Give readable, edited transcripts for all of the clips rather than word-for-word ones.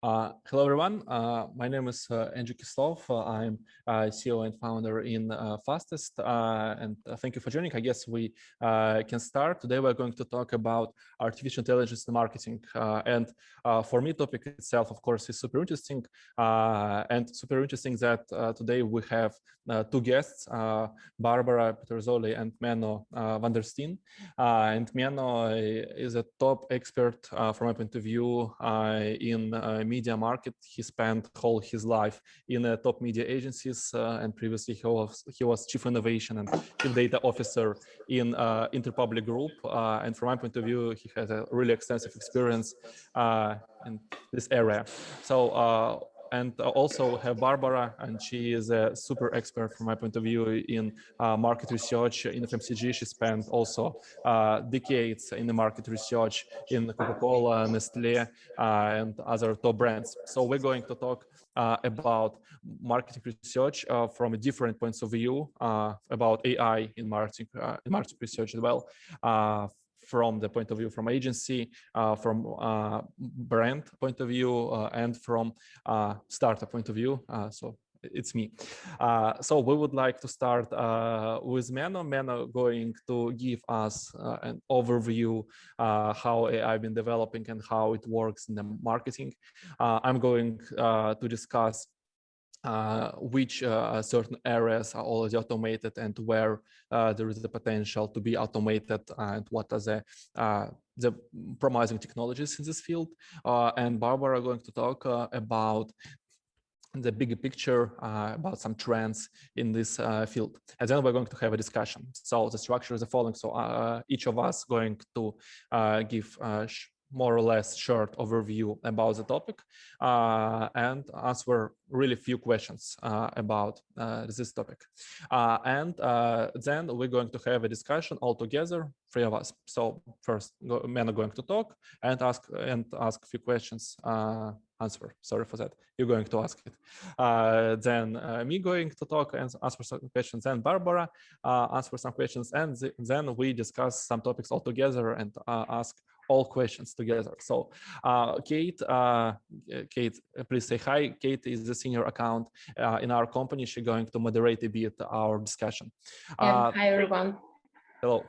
Hello, everyone. My name is Andrew Kislov. I'm CEO and founder in Fastest. And thank you for joining. I guess we can start. Today, we're going to talk about artificial intelligence in marketing. For me, topic itself, of course, is super interesting. And super interesting that today we have two guests, Barbara Peterzoli and Menno van der Steen. And Menno is a top expert from my point of view in media market. He spent all his life in top media agencies, and previously he was chief innovation and chief data officer in Interpublic Group. And from my point of view, he has a really extensive experience in this area. So. And also have Barbara, and she is a super expert from my point of view in market research in FMCG. She spent also decades in the market research in Coca-Cola, Nestle, and other top brands. So we're going to talk about marketing research from a different points of view, about AI in marketing research as well. From the point of view from agency, from brand point of view, and from startup point of view. So it's me. So we would like to start with Menno. Menno going to give us an overview how AI been developing and how it works in the marketing. I'm going to discuss which certain areas are already automated and where there is the potential to be automated, and what are the promising technologies in this field. And Barbara are going to talk about the bigger picture, about some trends in this field. And then we're going to have a discussion. So the structure is the following. So each of us going to give more or less short overview about the topic and answer really few questions about this topic. And then we're going to have a discussion all together, three of us. So first, men are going to talk and ask a few questions. Answer. Sorry for that. You're going to ask it. Then me going to talk and answer some questions. Then Barbara answer some questions, and then we discuss some topics all together and ask all questions together. So Kate, please say hi. Kate is the senior account in our company. She's going to moderate a bit our discussion. Hi, everyone. Hello.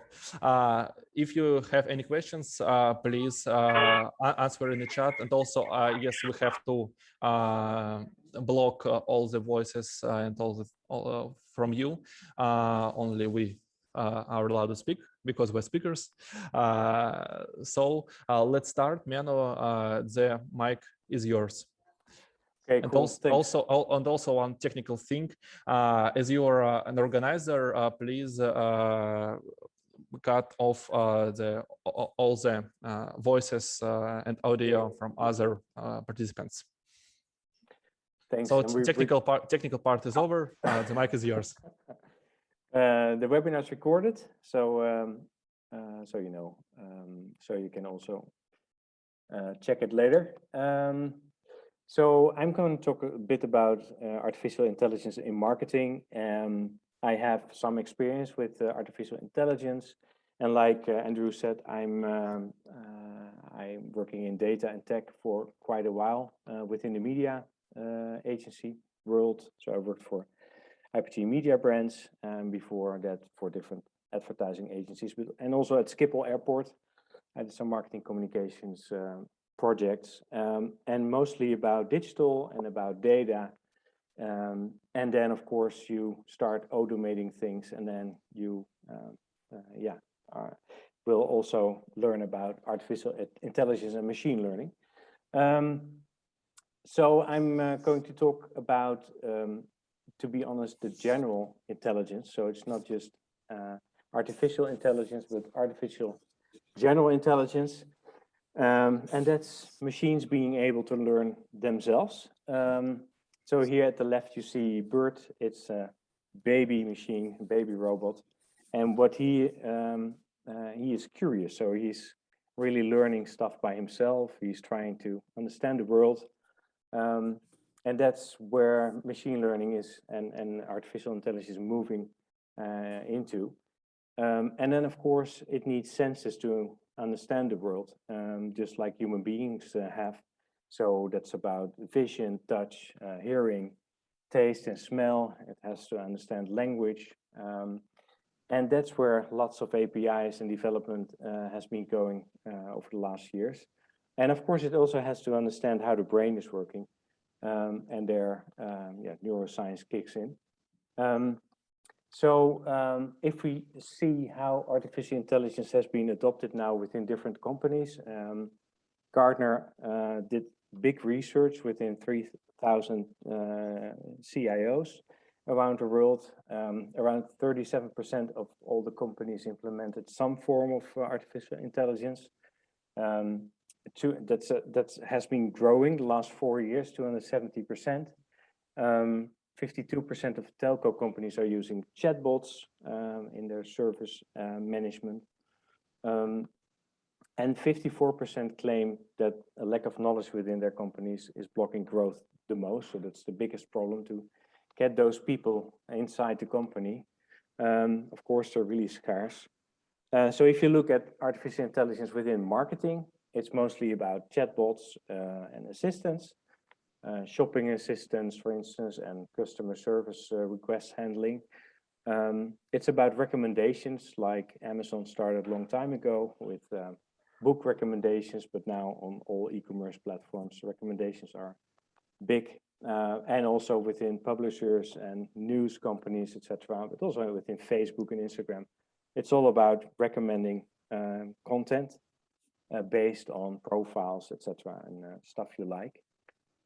If you have any questions, please answer in the chat. And also, yes, we have to block all the voices and all from you. Only we are allowed to speak because we're speakers. So let's start. Menno, the mic is yours. Okay, and cool. also one technical thing, as you are an organizer, please cut off all the voices and audio from other participants. Thanks. So technical part is over. The mic is yours. The webinar is recorded, so so you know, so you can also check it later. So I'm going to talk a bit about artificial intelligence in marketing. I have some experience with artificial intelligence, and like Andrew said, I'm working in data and tech for quite a while within the media agency world. So I worked for IPG media brands, and before that for different advertising agencies, and also at Schiphol Airport. I did some marketing communications projects, and mostly about digital and about data. And then, of course, you start automating things, and then you, will also learn about artificial intelligence and machine learning. So I'm going to talk about, to be honest, the general intelligence. So it's not just artificial intelligence, but artificial general intelligence. And that's machines being able to learn themselves. So here at the left, you see Bert. It's a baby machine, a baby robot. And what he is curious. So he's really learning stuff by himself. He's trying to understand the world. And that's where machine learning is and artificial intelligence is moving into. And then, of course, it needs senses to understand the world, just like human beings have. So that's about vision, touch, hearing, taste and smell. It has to understand language. And that's where lots of APIs and development has been going over the last years. And of course, it also has to understand how the brain is working. And there, neuroscience kicks in. If we see how artificial intelligence has been adopted now within different companies, Gartner did big research within 3,000 CIOs around the world. Around 37% of all the companies implemented some form of artificial intelligence. That has been growing the last 4 years, 270%. 52% of telco companies are using chatbots in their service management. And 54% claim that a lack of knowledge within their companies is blocking growth the most. So that's the biggest problem, to get those people inside the company. Of course, they're really scarce. So if you look at artificial intelligence within marketing, it's mostly about chatbots and assistants, shopping assistants, for instance, and customer service request handling. It's about recommendations, like Amazon started a long time ago with book recommendations, but now on all e-commerce platforms, recommendations are big, and also within publishers and news companies, etc., but also within Facebook and Instagram. It's all about recommending content based on profiles, etc., and stuff you like.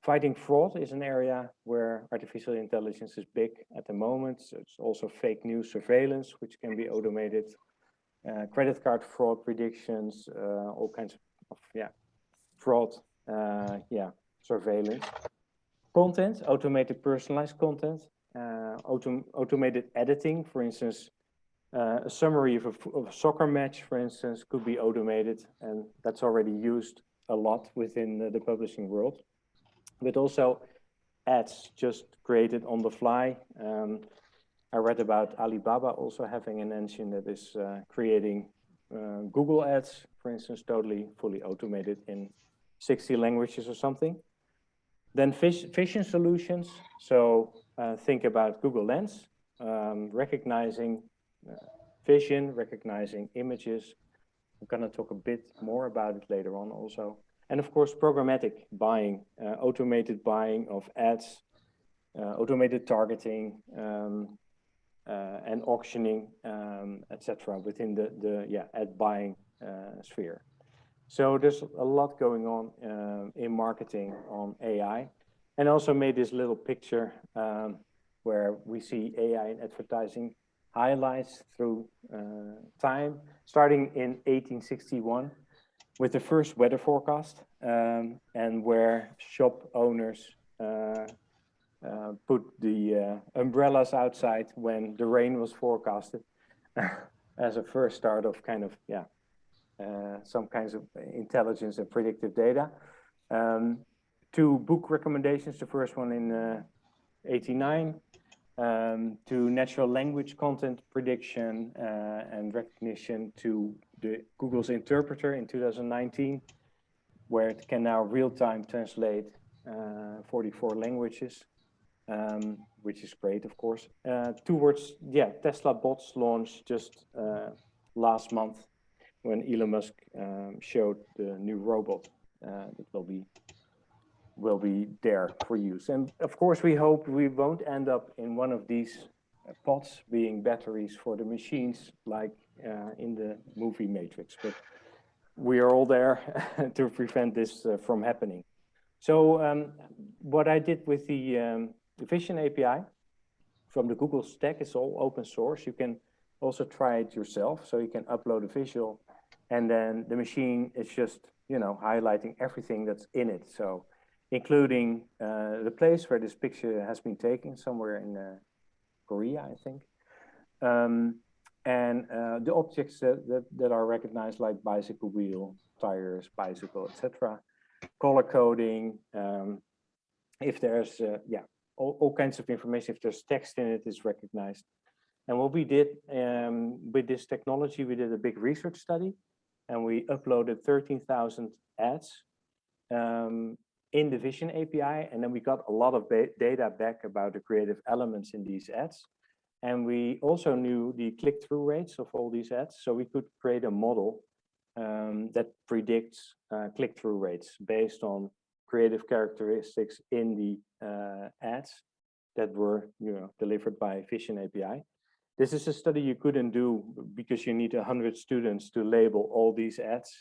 Fighting fraud is an area where artificial intelligence is big at the moment. So it's also fake news surveillance, which can be automated. Credit card fraud predictions, all kinds of fraud, surveillance. Content, automated personalized content, automated editing, for instance, a summary of a soccer match, for instance, could be automated, and that's already used a lot within the publishing world. But also ads just created on the fly. I read about Alibaba also having an engine that is creating Google ads, for instance, totally fully automated in 60 languages or something. Then vision solutions. So think about Google Lens, recognizing vision, recognizing images. I'm going to talk a bit more about it later on also. And of course, programmatic buying, automated buying of ads, automated targeting, and auctioning, etc., within the ad buying sphere. So there's a lot going on in marketing on AI, and also made this little picture where we see AI in advertising highlights through time, starting in 1861 with the first weather forecast, and where shop owners put the umbrellas outside when the rain was forecasted as a first start of kind of, some kinds of intelligence and predictive data. To book recommendations, the first one in 89, to natural language content prediction and recognition, to the Google's interpreter in 2019, where it can now real-time translate 44 languages, which is great, of course. Towards, Tesla bots launched just last month, when Elon Musk showed the new robot that will be there for use. And of course, we hope we won't end up in one of these pods being batteries for the machines, like in the movie Matrix. But we are all there to prevent this from happening. So what I did with the Vision API from the Google stack, it's all open source. You can also try it yourself. So you can upload a visual, and then the machine is just, highlighting everything that's in it. So including the place where this picture has been taken, somewhere in Korea, I think. And the objects that are recognized, like bicycle wheel, tires, bicycle, etc. Color coding, if there's, all kinds of information, if there's text in it, is recognized. And what we did with this technology, we did a big research study, and we uploaded 13,000 ads in the Vision API, and then we got a lot of data back about the creative elements in these ads. And we also knew the click-through rates of all these ads, so we could create a model that predicts click-through rates based on creative characteristics in the ads that were, delivered by Vision API. This is a study you couldn't do because you need 100 students to label all these ads,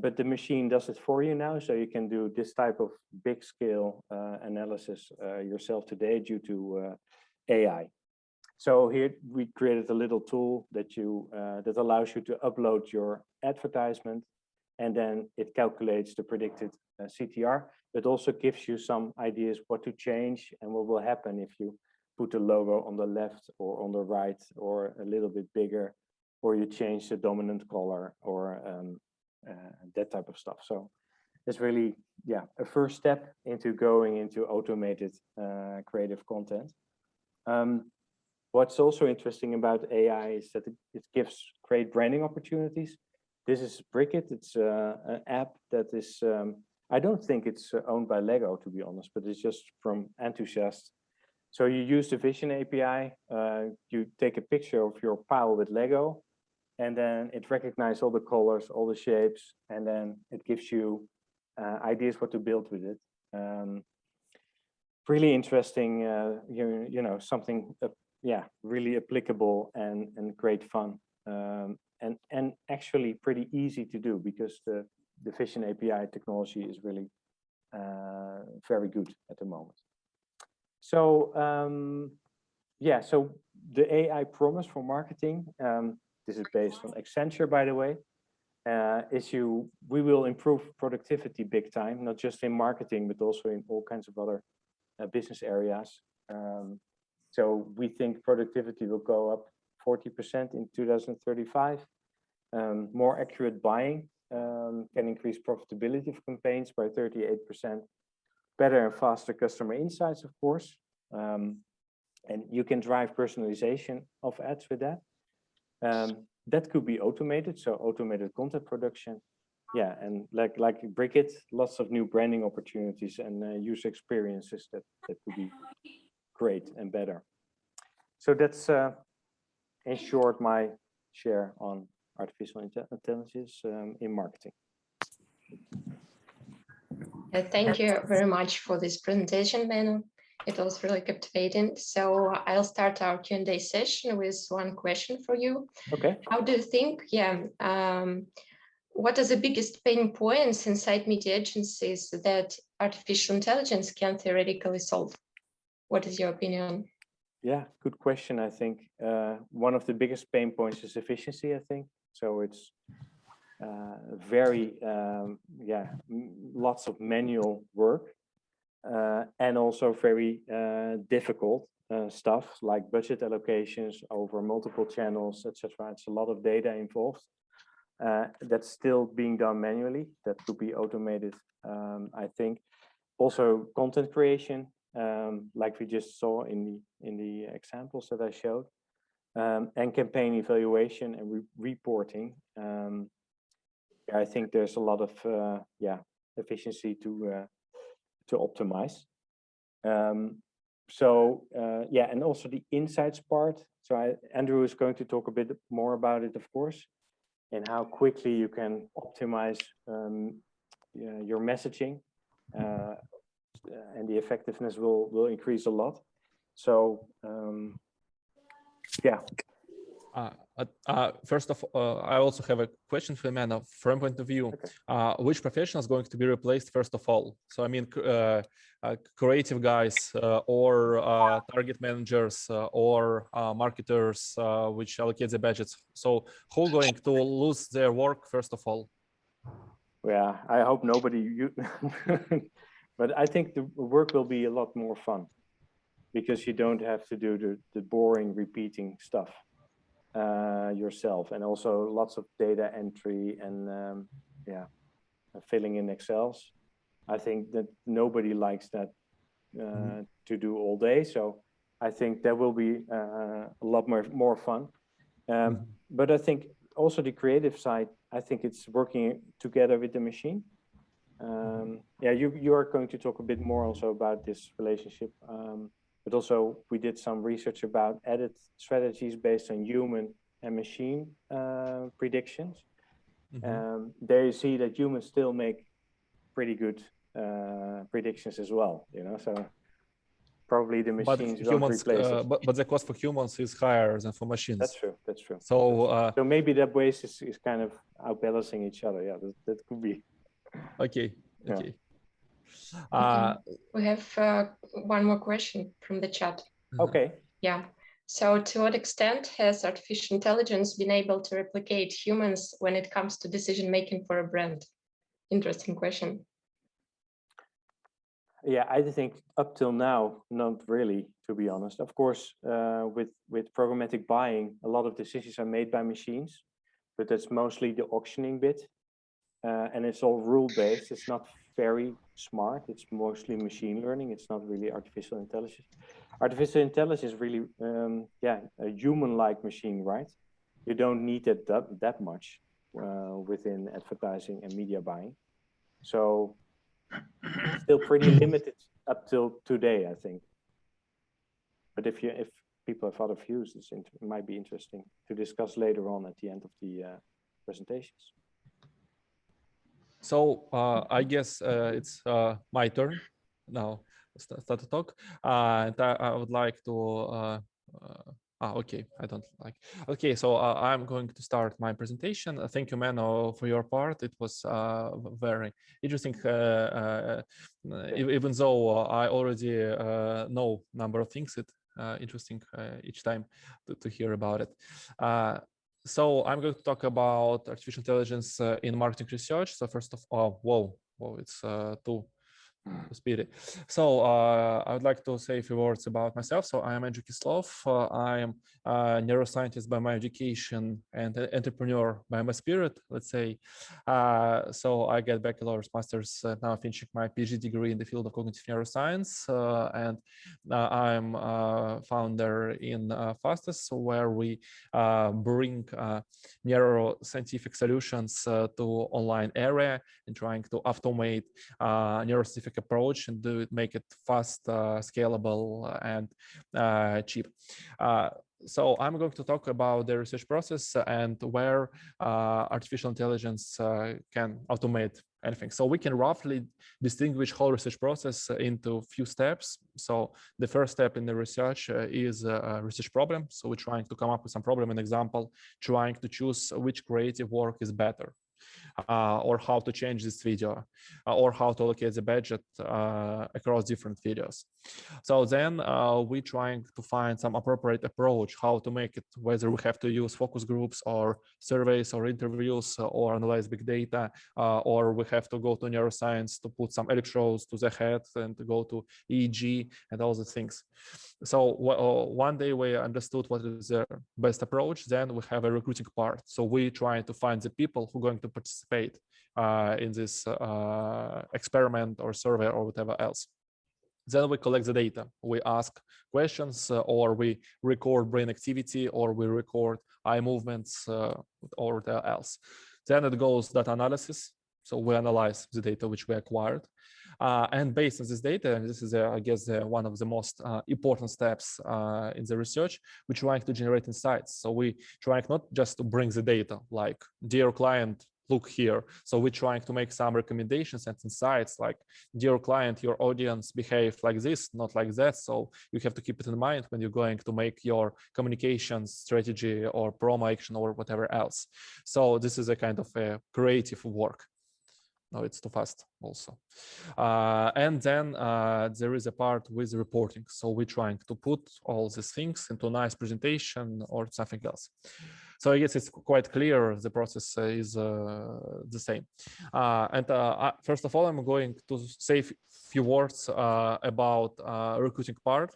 but the machine does it for you now, so you can do this type of big scale analysis yourself today due to AI. So here we created a little tool that that allows you to upload your advertisement, and then it calculates the predicted CTR, but also gives you some ideas what to change and what will happen if you put the logo on the left or on the right or a little bit bigger, or you change the dominant color or that type of stuff. So it's really, a first step into going into automated creative content. What's also interesting about AI is that it gives great branding opportunities. This is Brickit. It's an app that is, I don't think it's owned by Lego, to be honest, but it's just from enthusiasts. So you use the Vision API, you take a picture of your pile with Lego, and then it recognizes all the colors, all the shapes, and then it gives you ideas what to build with it. Really interesting, something, really applicable and great fun, and actually pretty easy to do because the Vision API technology is really very good at the moment. So so the AI promise for marketing, this is based on Accenture, by the way, we will improve productivity big time, not just in marketing, but also in all kinds of other business areas. So we think productivity will go up 40% in 2035. More accurate buying can increase profitability of campaigns by 38%. Better and faster customer insights, of course. And you can drive personalization of ads with that. That could be automated, so automated content production. Yeah, and like Brickit, lots of new branding opportunities and user experiences that could be great and better. So that's, in short, my share on artificial intelligence in marketing. Thank you very much for this presentation, Benno. It was really captivating. So I'll start our Q&A session with one question for you. Okay. How do you think, what are the biggest pain points inside media agencies that artificial intelligence can theoretically solve? What is your opinion? Yeah, good question. I think one of the biggest pain points is efficiency, I think. So it's very, lots of manual work and also very difficult stuff like budget allocations over multiple channels, etc. It's a lot of data involved. That's still being done manually. That could be automated, I think. Also, content creation, like we just saw in the examples that I showed, and campaign evaluation and reporting. I think there's a lot of efficiency to optimize. And also the insights part. So Andrew is going to talk a bit more about it, of course, and how quickly you can optimize your messaging, and the effectiveness will increase a lot. So first of all, I also have a question for Benno. From point of view, okay. Which profession is going to be replaced first of all? So I mean, creative guys or target managers or marketers which allocate the budgets. So who going to lose their work first of all? Yeah, I hope nobody. But I think the work will be a lot more fun because you don't have to do the boring repeating stuff yourself, and also lots of data entry and filling in Excels. I think that nobody likes that to do all day. So I think that will be a lot more fun. But I think also the creative side, I think it's working together with the machine. Yeah, you are going to talk a bit more also about this relationship, but also we did some research about edit strategies based on human and machine predictions. There you see that humans still make pretty good predictions as well, you know, so probably the machines won't replace it. But the cost for humans is higher than for machines. That's true. That's true. So so maybe that waste is kind of outbalancing each other. Yeah, that could be. Okay. Okay. We have one more question from the chat. Okay. Yeah. So to what extent has artificial intelligence been able to replicate humans when it comes to decision making for a brand? Interesting question. Yeah, I think up till now, not really, to be honest. Of course, with programmatic buying, a lot of decisions are made by machines, but that's mostly the auctioning bit. And it's all rule-based. It's not very smart. It's mostly machine learning. It's not really artificial intelligence. Artificial intelligence is really, yeah, a human-like machine, right? You don't need it that much within advertising and media buying. So still pretty limited up till today, I think. But if people have other views, it might be interesting to discuss later on at the end of the presentations. So I guess it's my turn now. Start to talk, and I would like to. Okay, I don't like. Okay, so I'm going to start my presentation. Thank you, Menno, for your part. It was very interesting, even though I already know a number of things. It's interesting each time to hear about it. So I'm going to talk about artificial intelligence in marketing research. So first of all, whoa, it's too speedy. So I would like to say a few words about myself. So I am Andrew Kislov. I am a neuroscientist by my education and an entrepreneur by my spirit, let's say. So I get bachelor's, master's, now finishing my PhD degree in the field of cognitive neuroscience. And I'm founder in FasTalks, where we bring neuroscientific solutions to online area and trying to automate neuroscientific approach and make it fast, scalable, and cheap. So I'm going to talk about the research process and where artificial intelligence can automate anything. So we can roughly distinguish whole research process into few steps. So the first step in the research is a research problem. So we're trying to come up with some problem and example, trying to choose which creative work is better. Or how to change this video, or how to allocate the budget across different videos. So then we're trying to find some appropriate approach, how to make it, whether we have to use focus groups or surveys or interviews or analyze big data, or we have to go to neuroscience to put some electrodes to the head and to go to EEG and all the things. So one day we understood what is the best approach. Then we have a recruiting part. So we try to find the people who are going to participate in this experiment or survey or whatever else. Then we collect the data. We ask questions, or we record brain activity, or we record eye movements, or whatever else. Then it goes data analysis. So we analyze the data which we acquired. And based on this data, and this is, I guess, one of the most important steps in the research, we're trying to generate insights. So we trying not just to bring the data, like, dear client, look here. So we're trying to make some recommendations and insights, like, dear client, your audience behaved like this, not like that. So you have to keep it in mind when you're going to make your communication strategy or promo action or whatever else. So this is a kind of a creative work. No, it's too fast also. And then there is a part with reporting. So we're trying to put all these things into a nice presentation or something else. So I guess it's quite clear the process is the same. First of all, I'm going to say a few words about recruiting part.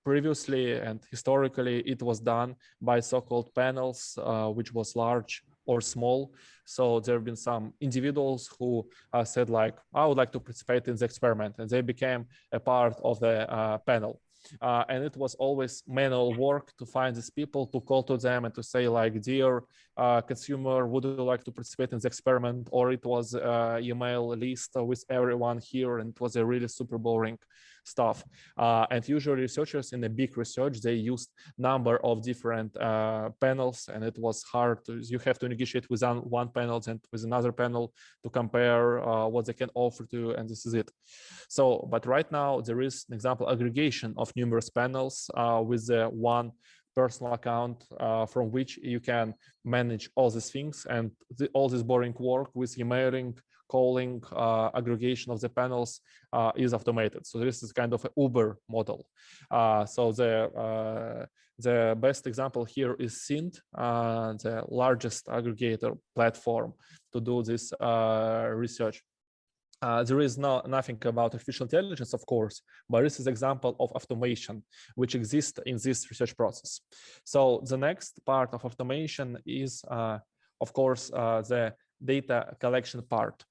Previously and historically, it was done by so-called panels, which was large or small. So there have been some individuals who said, like, I would like to participate in the experiment, and they became a part of the panel. and it was always manual work to find these people, to call to them and to say like, dear consumer, would you like to participate in the experiment? Or it was email list with everyone here, and it was a really super boring stuff. And usually researchers in a big research, they used number of different panels, and it was hard to, you have to negotiate with one panel and with another panel to compare what they can offer to you, and this is it. So, but right now there is an example aggregation of numerous panels with the one personal account from which you can manage all these things, and all this boring work with emailing, calling, aggregation of the panels is automated. So this is kind of an Uber model. So the best example here is Sind, the largest aggregator platform to do this research. There is nothing about artificial intelligence, of course, but this is an example of automation which exists in this research process. So the next part of automation is, of course, the data collection part.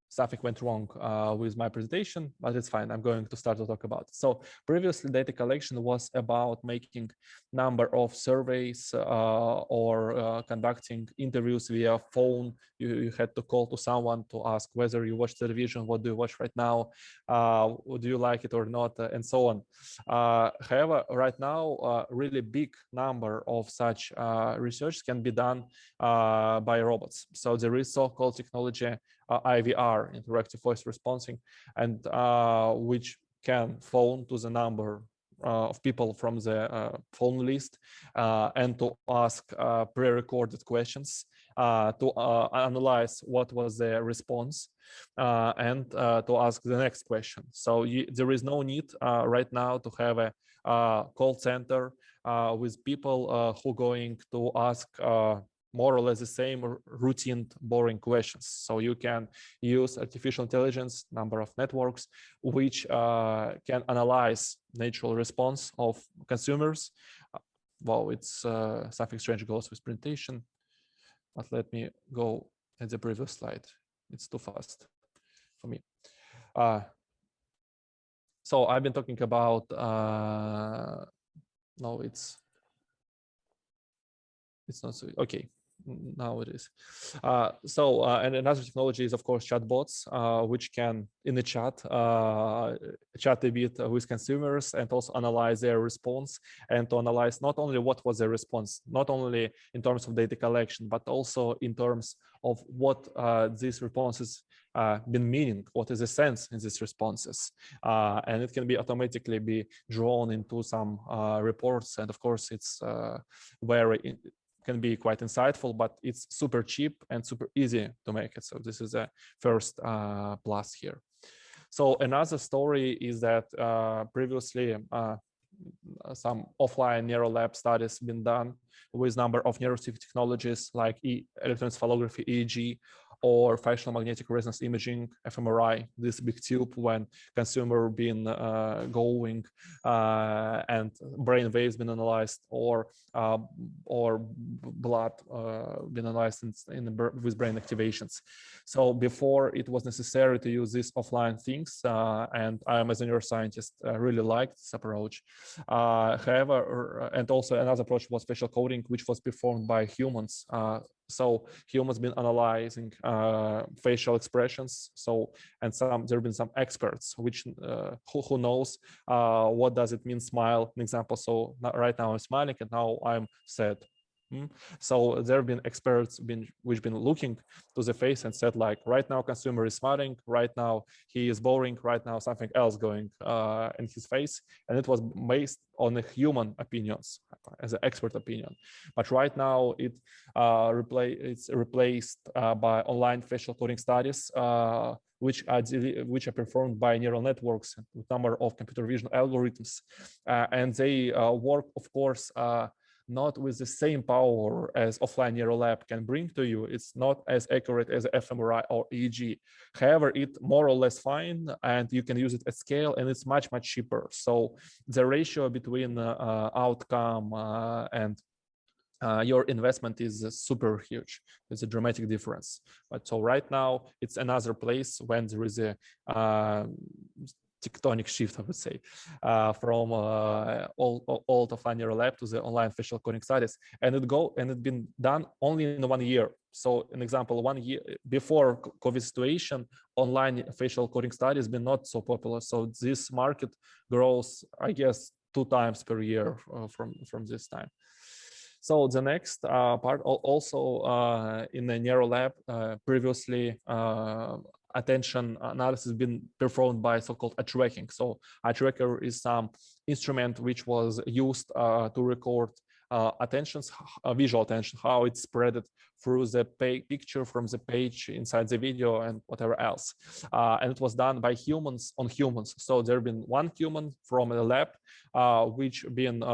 Something went wrong with my presentation, but it's fine. I'm going to start to talk about it. So previously, data collection was about making number of surveys or conducting interviews via phone. You had to call to someone to ask whether you watch television, what do you watch right now, do you like it or not, and so on. However, right now, a really big number of such research can be done by robots. So there is so-called technology IVR, interactive voice responding, and which can phone to the number of people from the phone list and to ask pre-recorded questions to analyze what was the response and to ask the next question. So there is no need right now to have a call center with people who are going to ask more or less the same routine, boring questions. So you can use artificial intelligence, number of networks, which can analyze natural response of consumers. Well, it's something strange goes with presentation, but let me go at the previous slide. It's too fast for me. So I've been talking about, no, it's not so, okay. Now it is. And another technology is, of course, chatbots, which can, in the chat, chat a bit with consumers and also analyze their response, and to analyze not only what was their response, not only in terms of data collection, but also in terms of what these responses been meaning, what is the sense in these responses. And it can be automatically be drawn into some reports. And of course, it's very can be quite insightful, but it's super cheap and super easy to make it. So this is a first plus here. So another story is that previously some offline neural lab studies been done with number of neuroscientific technologies like electroencephalography, EEG, or functional magnetic resonance imaging, fMRI, this big tube when consumer been going and brain waves been analyzed, or blood been analyzed with brain activations. So before it was necessary to use these offline things, and I am as a neuroscientist really liked this approach. However, and also another approach was facial coding, which was performed by humans. So humans been analyzing facial expressions. So, and there have been some experts which who knows what does it mean smile, an example. So right now I'm smiling and now I'm sad. So there have been experts which been looking to the face and said like, right now consumer is smiling, right now he is boring, right now something else going in his face, and it was based on the human opinions as an expert opinion. But right now it's replaced by online facial coding studies, which are performed by neural networks with number of computer vision algorithms, and they work, of course, not with the same power as offline neural lab can bring to you. It's not as accurate as fMRI or EEG. However, it's more or less fine, and you can use it at scale, and it's much, much cheaper. So the ratio between outcome and your investment is super huge. It's a dramatic difference. But so right now, it's another place when there is a tectonic shift, I would say, from old offline neural lab to the online facial coding studies, and it been done only in 1 year. So, an example, 1 year before COVID situation, online facial coding studies been not so popular. So this market grows, I guess, 2 times per year from this time. So the next part also in the neural lab previously attention analysis been performed by so-called eye tracking. So eye tracker is some instrument which was used to record visual attention, how it's spread through the picture from the page inside the video and whatever else. And it was done by humans on humans. So there been one human from the lab which been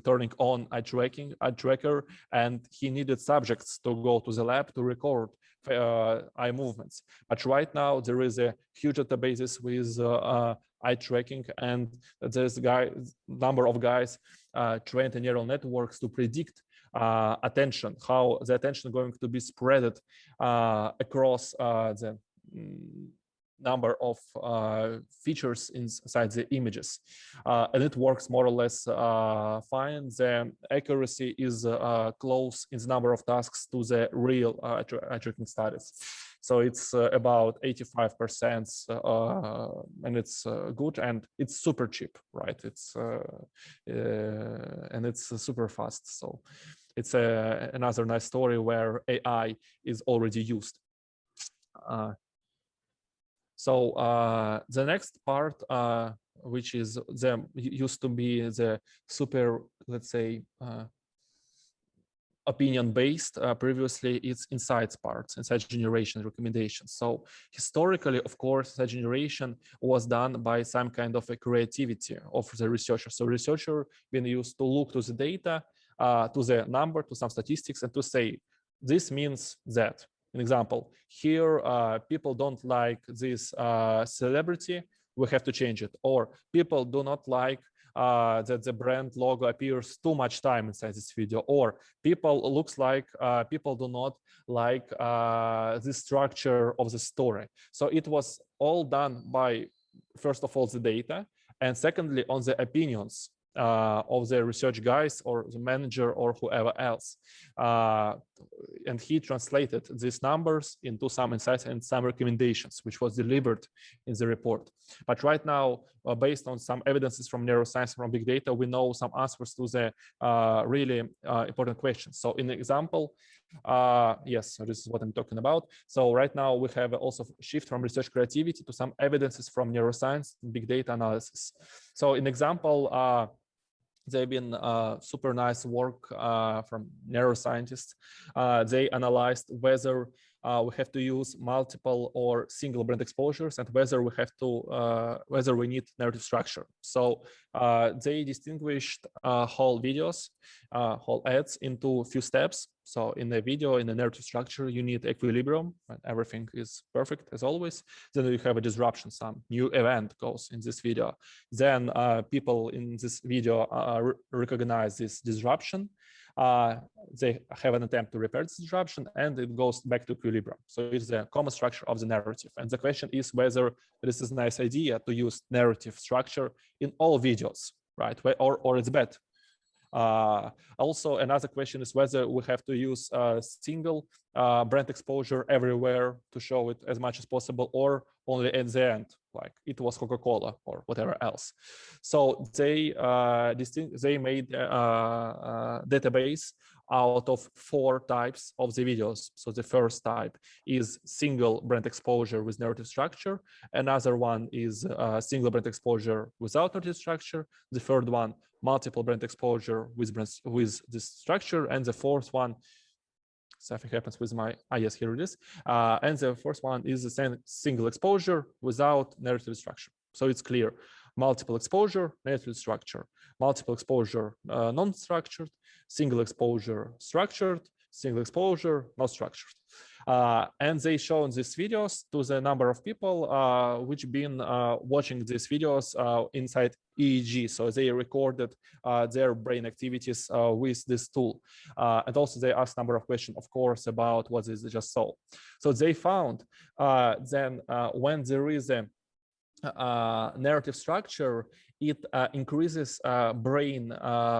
turning on eye tracker, and he needed subjects to go to the lab to record eye movements. But right now there is a huge databases with eye tracking, and there's number of guys trained in neural networks to predict attention, how the attention is going to be spread across the number of features inside the images, and it works more or less fine. The accuracy is close in the number of tasks to the real eye tracking studies. So it's about 85%, and it's good, and it's super cheap, right? It's and it's super fast. So it's another nice story where AI is already used. So the next part, which is used to be the super, let's say, opinion-based, previously it's insights parts, insight generation, recommendations. So historically, of course, insight generation was done by some kind of a creativity of the researcher. So researcher been used to look to the data, to the number, to some statistics, and to say, this means that. An example, here people don't like this celebrity, we have to change it. Or people do not like that the brand logo appears too much time inside this video. Or people looks like people do not like the structure of the story. So it was all done by, first of all, the data, and secondly, on the opinions of the research guys or the manager or whoever else. And he translated these numbers into some insights and some recommendations, which was delivered in the report. But right now, based on some evidences from neuroscience, from big data, we know some answers to the really important questions. So in the example, yes, so this is what I'm talking about. So right now we have also shift from research creativity to some evidences from neuroscience, big data analysis. So in example, they've been super nice work from neuroscientists. They analyzed whether we have to use multiple or single brand exposures, and whether we have to whether we need narrative structure. So they distinguished whole videos, whole ads into a few steps. So in the video, in the narrative structure, you need equilibrium, and everything is perfect as always. Then you have a disruption, some new event goes in this video. Then people in this video recognize this disruption. They have an attempt to repair this disruption, and it goes back to equilibrium. So it's the common structure of the narrative. And the question is whether this is a nice idea to use narrative structure in all videos, right? Or it's bad. Also, another question is whether we have to use single brand exposure everywhere to show it as much as possible, or only at the end, like it was Coca-Cola or whatever else. So they made a database out of 4 types of the videos. So the first type is single brand exposure with narrative structure. Another one is single brand exposure without narrative structure. The third one, multiple brand exposure with this structure. And the fourth one, something happens with my, yes, here it is. And the first one is the same single exposure without narrative structure. So it's clear, multiple exposure, narrative structure, multiple exposure, non-structured, single exposure, structured, single exposure, not structured. And they shown these videos to the number of people which been watching these videos inside EEG. So they recorded their brain activities with this tool. And also they asked a number of questions, of course, about what they just saw. So they found then when there is a narrative structure, it increases brain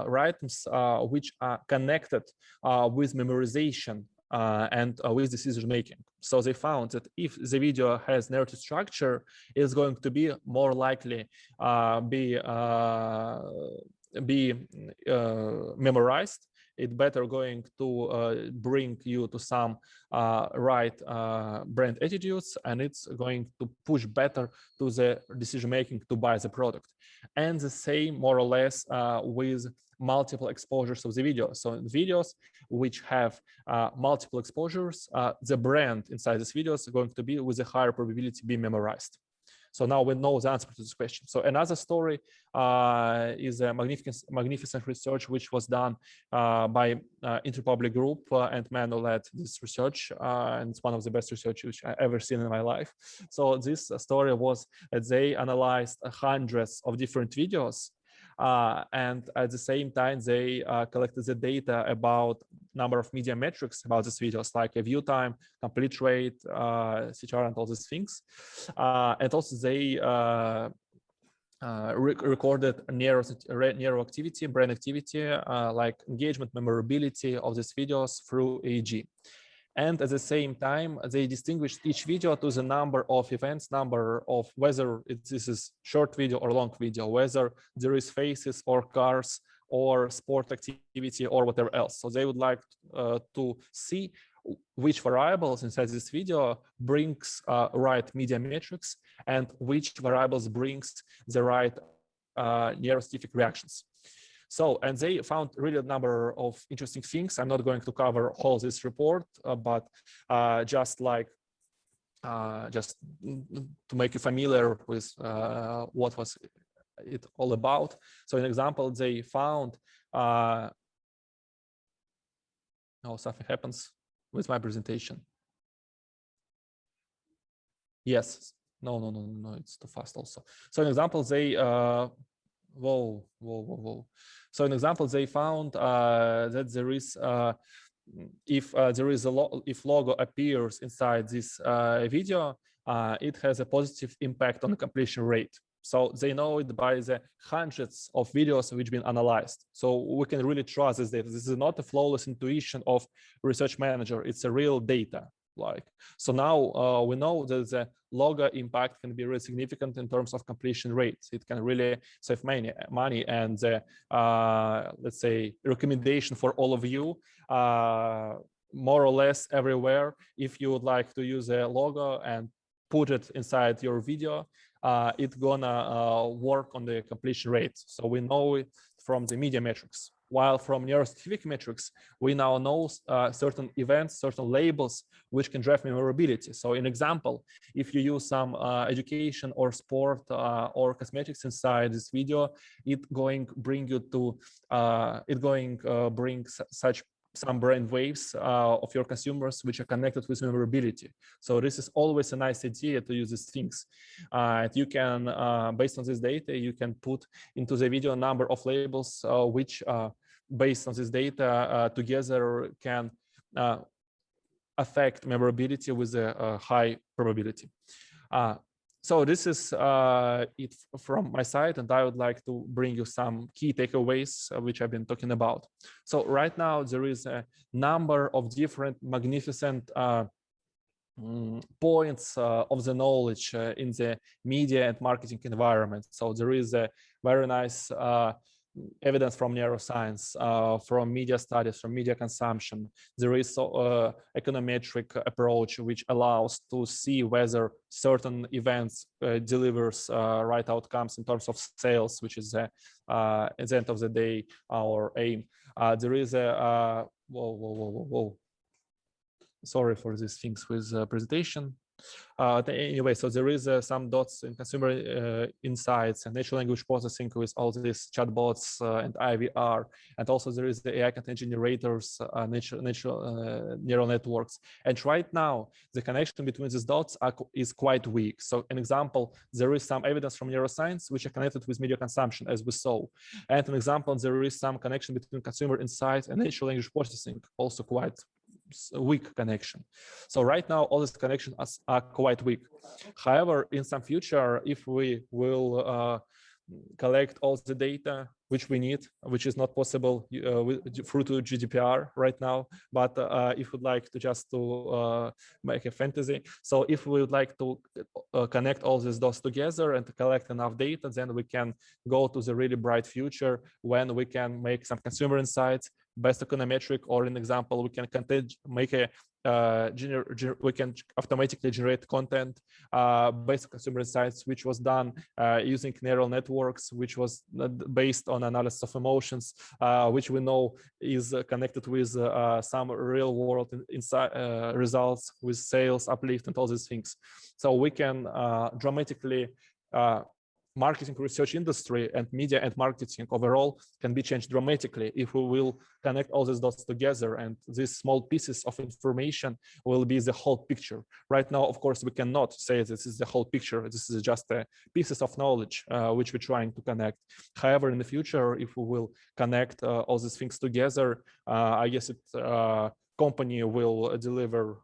rhythms which are connected with memorization and with decision making. So they found that if the video has narrative structure, it's going to be more likely be memorized. It's better going to bring you to some right brand attitudes, and it's going to push better to the decision making to buy the product. And the same more or less with multiple exposures of the video. So in videos which have multiple exposures, the brand inside this video is going to be with a higher probability being memorized. So now we know the answer to this question. So another story is a magnificent research which was done by Interpublic Group, and Manu led this research, and it's one of the best research which I ever seen in my life. So this story was that they analyzed hundreds of different videos, and at the same time they collected the data about number of media metrics about these videos, like a view time, complete rate, CTR, and all these things. And also they recorded neuro activity, brain activity, like engagement, memorability of these videos through EEG. And at the same time, they distinguished each video to the number of events, number of whether this is short video or long video, whether there is faces or cars or sport activity or whatever else. So they would like to see which variables inside this video brings right media metrics and which variables brings the right neuroscientific reactions. So, and they found really a number of interesting things. I'm not going to cover all this report, but just to make you familiar with what was it all about. So, an example, they found, oh, something happens with my presentation. Yes, no, it's too fast also. So, an example, they, whoa. So an example, they found that there is, if logo appears inside this video, it has a positive impact on the completion rate. So they know it by the hundreds of videos which been analyzed. So we can really trust this data. This is not a flawless intuition of research manager. It's a real data. So now we know that the logo impact can be really significant in terms of completion rates. It can really save money, and the let's say recommendation for all of you, more or less everywhere, if you would like to use a logo and put it inside your video, it's gonna work on the completion rate. So we know it from the media metrics. While from neuroscientific metrics, we now know certain events, certain labels, which can drive memorability. So an example, if you use some education or sport or cosmetics inside this video, it going bring you to, bring such some brain waves of your consumers which are connected with memorability. So this is always a nice idea to use these things. And you can, based on this data, you can put into the video a number of labels which based on this data together can affect memorability with a high probability. So this is it from my side, and I would like to bring you some key takeaways which I've been talking about. So right now there is a number of different magnificent points of the knowledge in the media and marketing environment. So there is a very nice evidence from neuroscience, from media studies, from media consumption. There is econometric approach which allows to see whether certain events delivers right outcomes in terms of sales, which is at the end of the day our aim. There is a whoa. Sorry for these things with presentation. Anyway, so there is some dots in consumer insights and natural language processing with all these chatbots and IVR, and also there is the AI content generators, neural networks. And right now, the connection between these dots is quite weak. So an example, there is some evidence from neuroscience which are connected with media consumption, as we saw. And an example, there is some connection between consumer insights and natural language processing, also quite weak connection. So right now, all these connections are quite weak. However, in some future, if we will collect all the data which we need, which is not possible through to GDPR right now. But if we'd like to just to make a fantasy, so if we would like to connect all these dots together and to collect enough data, then we can go to the really bright future when we can make some consumer insights, best econometric, or in example, we can make a we can automatically generate content based on consumer insights, which was done using neural networks, which was based on analysis of emotions, which we know is connected with some real world results with sales uplift and all these things. So we can dramatically marketing research industry and media and marketing overall can be changed dramatically if we will connect all these dots together, and these small pieces of information will be the whole picture. Right now, of course, we cannot say this is the whole picture. This is just pieces of knowledge which we're trying to connect. However, in the future, if we will connect all these things together, I guess company will deliver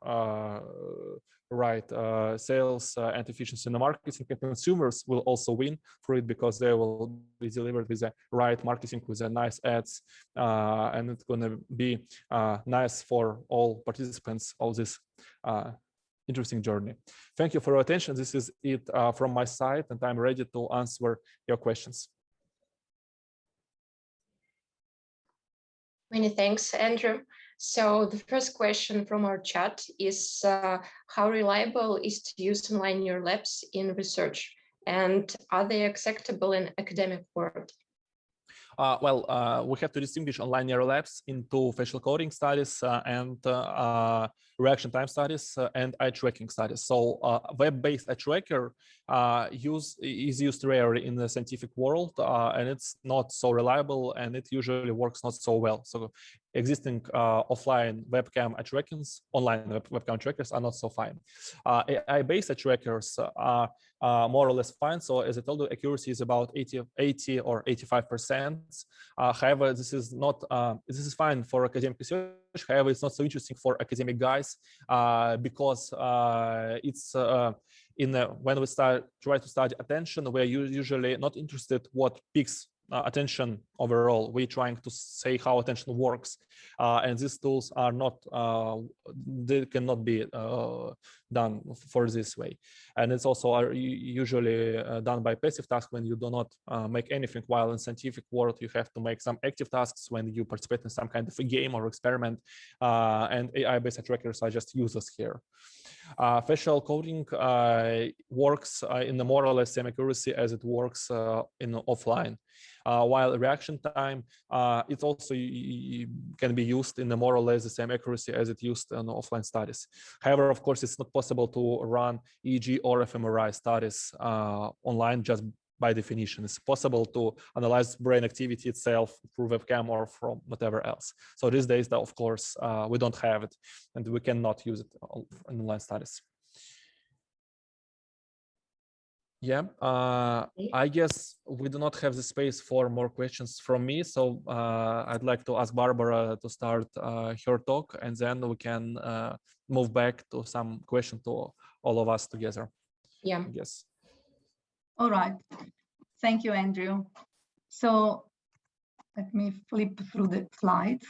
sales and efficiency in the marketing, and consumers will also win for it because they will be delivered with the right marketing, with the nice ads, and it's going to be nice for all participants of this interesting journey. Thank you for your attention. This is it from my side, and I'm ready to answer your questions. Many thanks, Andrew. So the first question from our chat is how reliable is to use online neural labs in research, and are they acceptable in academic world? We have to distinguish online neural labs into facial coding studies and reaction time studies and eye tracking studies. So web-based eye tracker is used rarely in the scientific world, and it's not so reliable, and it usually works not so well. So existing offline webcam eye trackers, online webcam trackers are not so fine. AI-based eye trackers are more or less fine. So as I told you, accuracy is about 80 or 85%. However, this is not this is fine for academic research. However, it's not so interesting for academic guys because it's when we try to study attention, we're usually not interested what peaks attention overall. We're trying to say how attention works, and these tools are not they cannot be done for this way. And it's also usually done by passive tasks when you do not make anything, while in scientific world you have to make some active tasks when you participate in some kind of a game or experiment, and AI-based trackers are just users here. Facial coding works in the more or less same accuracy as it works in offline. While reaction time, it also can be used in the more or less the same accuracy as it used in offline studies. However, of course, it's not possible to run EEG or fMRI studies online just by definition. It's possible to analyze brain activity itself through webcam or from whatever else. So these days, of course, we don't have it, and we cannot use it in online studies. Yeah, I guess we do not have the space for more questions from me. So I'd like to ask Barbara to start her talk, and then we can move back to some questions to all of us together. Yeah. Yes. All right. Thank you, Andrew. So let me flip through the slides.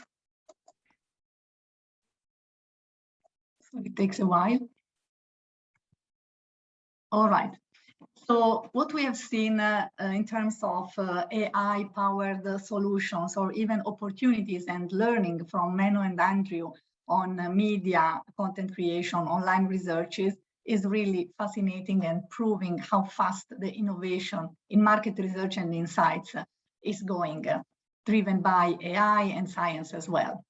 So it takes a while. All right. So what we have seen in terms of AI-powered solutions or even opportunities and learning from Menno and Andrew on media, content creation, online researches is really fascinating and proving how fast the innovation in market research and insights is going, driven by AI and science as well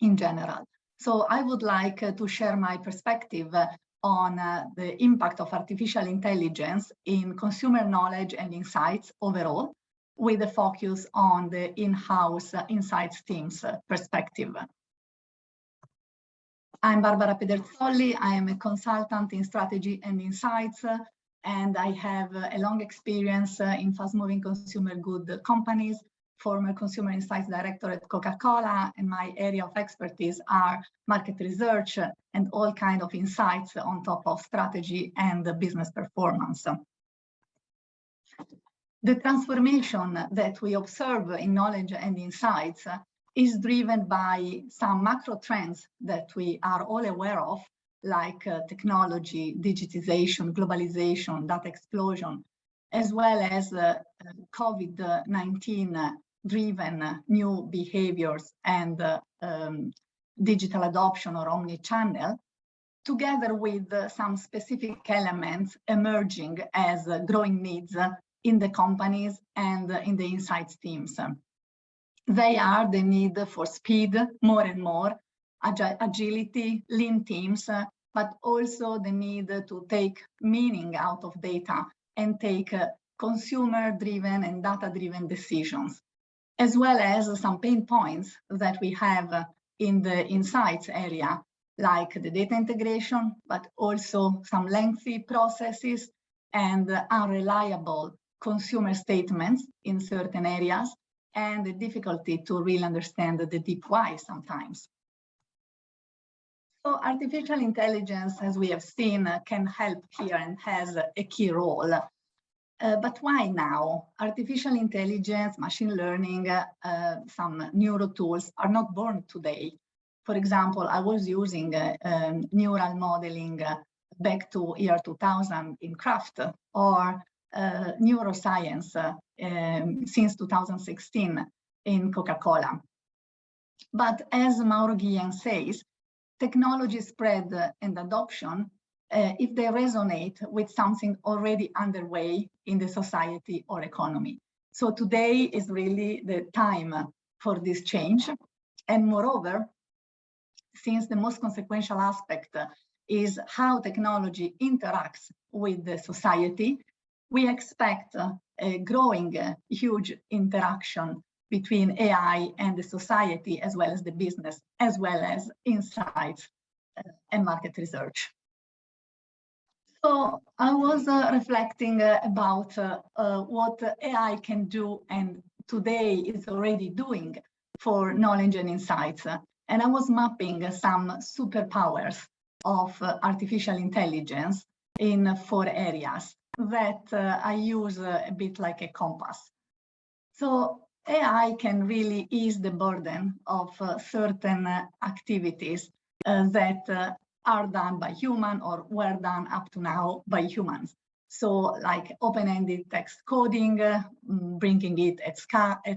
in general. So I would like to share my perspective on the impact of artificial intelligence in consumer knowledge and insights overall, with a focus on the in-house insights team's perspective. I'm Barbara Pederzolli. I am a consultant in strategy and insights, and I have a long experience in fast-moving consumer good companies, former consumer insights director at Coca-Cola, and my area of expertise are market research and all kinds of insights on top of strategy and business performance. The transformation that we observe in knowledge and insights is driven by some macro trends that we are all aware of, like technology, digitization, globalization, data explosion, as well as COVID-19 driven new behaviors and digital adoption or omni-channel, together with some specific elements emerging as growing needs in the companies and in the insights teams. They are the need for speed, more and more, agility, lean teams, but also the need to take meaning out of data and take consumer-driven and data-driven decisions, as well as some pain points that we have in the insights area, like the data integration, but also some lengthy processes and unreliable consumer statements in certain areas, and the difficulty to really understand the deep why sometimes. So artificial intelligence, as we have seen, can help here and has a key role. But why now? Artificial intelligence, machine learning, some neuro tools are not born today. For example, I was using neural modeling back to year 2000 in Kraft, or neuroscience since 2016 in Coca-Cola. But as Mauro Guillen says, technology spread and adoption, if they resonate with something already underway in the society or economy. So today is really the time for this change. And moreover, since the most consequential aspect is how technology interacts with the society, we expect a growing, huge interaction between AI and the society, as well as the business, as well as insights and market research. So I was reflecting about what AI can do and today is already doing for knowledge and insights. And I was mapping some superpowers of artificial intelligence in 4 areas that I use a bit like a compass. So AI can really ease the burden of certain activities that are done by human or were done up to now by humans. So like open-ended text coding, bringing it at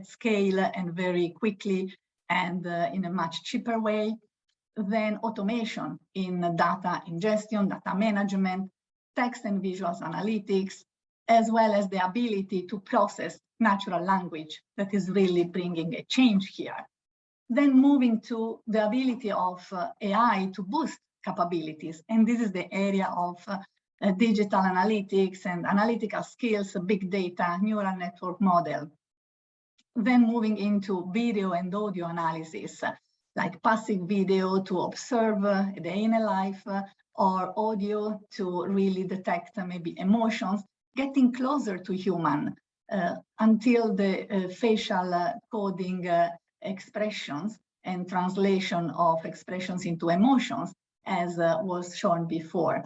scale and very quickly and in a much cheaper way. Then automation in data ingestion, data management, text and visuals analytics, as well as the ability to process natural language that is really bringing a change here. Then moving to the ability of AI to boost capabilities. And this is the area of digital analytics and analytical skills, big data, neural network model. Then moving into video and audio analysis, like passive video to observe a day in a life, or audio to really detect maybe emotions, getting closer to human until the facial coding expressions and translation of expressions into emotions, as was shown before.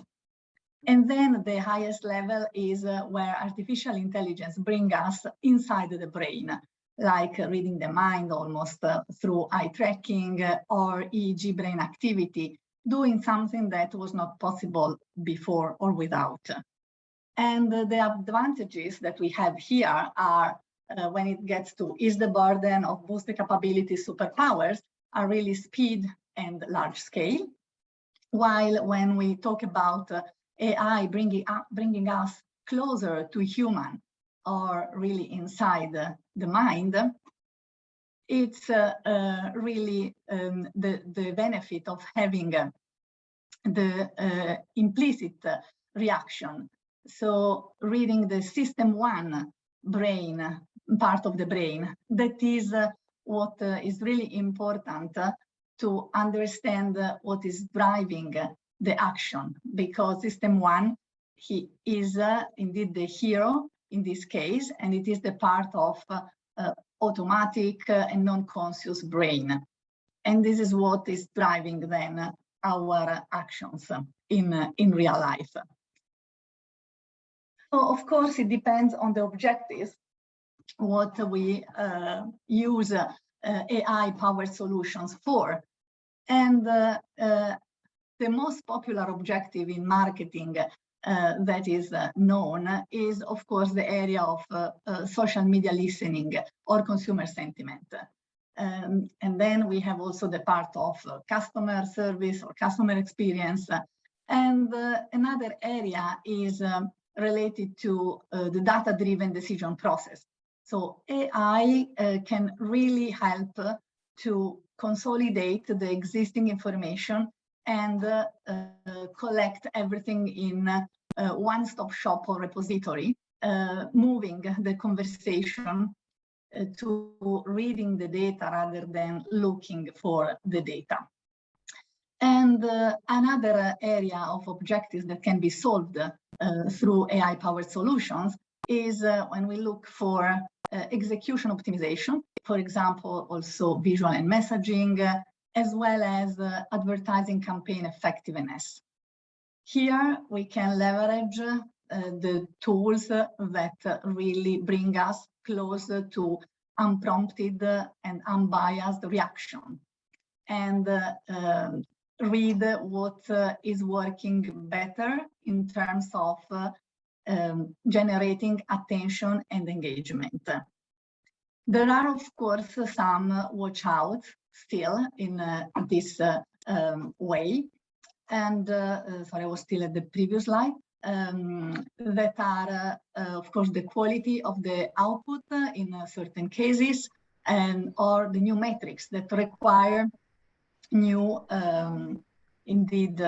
And then the highest level is where artificial intelligence brings us inside the brain, like reading the mind almost through eye tracking or EEG brain activity, doing something that was not possible before or without. And the advantages that we have here are when it gets to ease the burden of boost the capability superpowers are really speed and large scale. While when we talk about AI bringing us closer to human or really inside the mind, it's really the benefit of having the implicit reaction. So reading the system 1 brain, part of the brain, that is what is really important to understand what is driving the action, because system 1, he is indeed the hero in this case, and it is the part of automatic and non-conscious brain. And this is what is driving then our actions in real life. So of course, it depends on the objectives, what we use AI-powered solutions for. And the most popular objective in marketing that is known is, of course, the area of social media listening or consumer sentiment. And then we have also the part of customer service or customer experience. And another area is related to the data-driven decision process. So AI can really help to consolidate the existing information and collect everything in a one-stop shop or repository, moving the conversation to reading the data rather than looking for the data. And another area of objectives that can be solved through AI-powered solutions is when we look for execution optimization, for example, also visual and messaging, as well as advertising campaign effectiveness. Here we can leverage the tools that really bring us closer to unprompted and unbiased reaction, and read what is working better in terms of generating attention and engagement. There are, of course, some watch out still in this way. And sorry, I was still at the previous slide. That are, of course, the quality of the output in certain cases, and or the new metrics that require new, indeed,